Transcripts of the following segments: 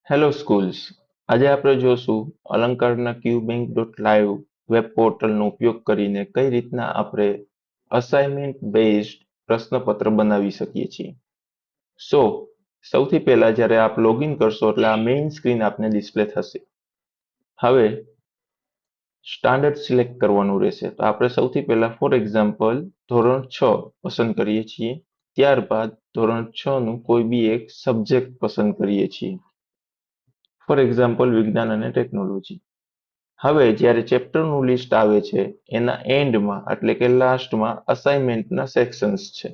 Hello schools. આજે આપણે જોશું અલંકારના QBank.live વેબ પોર્ટલનો ઉપયોગ કરીને કઈ રીતના આપણે અસાઇનમેન્ટ બેઝડ પ્રશ્નપત્ર બનાવી શકીએ છીએ. સૌથી પહેલા જ્યારે આપ લોગિન કરશો એટલે આ મેઇન સ્ક્રીન આપને ડિસ્પ્લે થશે. હવે સ્ટાન્ડર્ડ સિલેક્ટ કરવાનું રહેશે. તો આપણે સૌથી પહેલા ફોર એક્ઝામ્પલ ધોરણ 6 પસંદ કરીએ છીએ. ત્યારબાદ ધોરણ 6 નું કોઈ બી એક સબ્જેક્ટ પસંદ કરીએ છીએ. ફોર એક્ઝામ્પલ વિજ્ઞાન અને ટેકનોલોજી. હવે જ્યારે ચેપ્ટરનું લિસ્ટ આવે છે એના એન્ડમાં એટલે કે લાસ્ટમાં અસાઇનમેન્ટના સેક્શન્સ છે.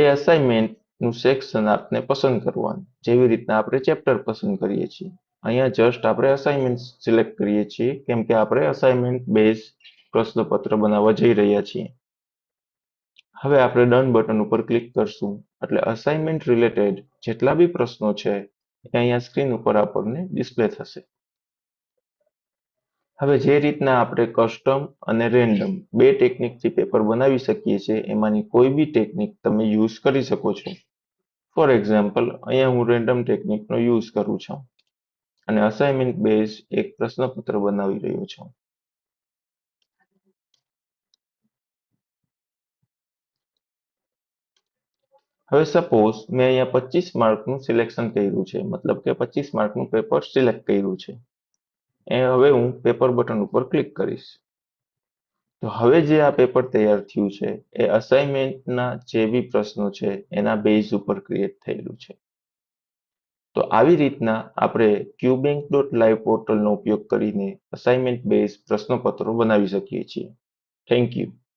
એ અસાઇનમેન્ટનું સેક્શન આપને પસંદ કરવાનું, જેવી રીતના આપણે ચેપ્ટર પસંદ કરીએ છીએ. અહીંયા જસ્ટ આપણે અસાઇનમેન્ટ સિલેક્ટ કરીએ છીએ કેમ કે આપણે અસાઇનમેન્ટ બેઝ પ્રશ્નપત્ર બનાવવા જઈ રહ્યા છીએ. હવે આપણે ડન બટન ઉપર ક્લિક કરશું એટલે અસાઇનમેન્ટ રિલેટેડ જેટલા બી પ્રશ્નો છે એ અહીંયા સ્ક્રીન ઉપર આપણને ડિસ્પ્લે થશે. હવે જે રીતના આપણે કસ્ટમ અને રેન્ડમ બે ટેકનિકથી પેપર બનાવી શકીએ છીએ એમાંની કોઈ બી ટેકનિક તમે યુઝ કરી શકો છો. ફોર એક્ઝામ્પલ અહીંયા હું રેન્ડમ ટેકનિકનો યુઝ કરું છું અને અસાઇનમેન્ટ બેઝ એક પ્રશ્નપત્ર બનાવી રહ્યો છું. હવે સપોઝ મેં અહીંયા 25 માર્કનું સિલેક્શન કર્યું છે, મતલબ કે 25 માર્કનું પેપર સિલેક્ટ કર્યું છે. હવે હું પેપર બટન ઉપર ક્લિક કરીશ. તો હવે જે આ પેપર તૈયાર થયું છે એ અસાઇનમેન્ટના જે બી પ્રશ્નો છે એના બેઝ ઉપર ક્રિએટ થયેલું છે. તો આવી રીતના આપણે QBank.live પોર્ટલનો ઉપયોગ કરીને અસાઇનમેન્ટ બેઝ પ્રશ્નપત્રો બનાવી શકીએ છીએ. Thank you.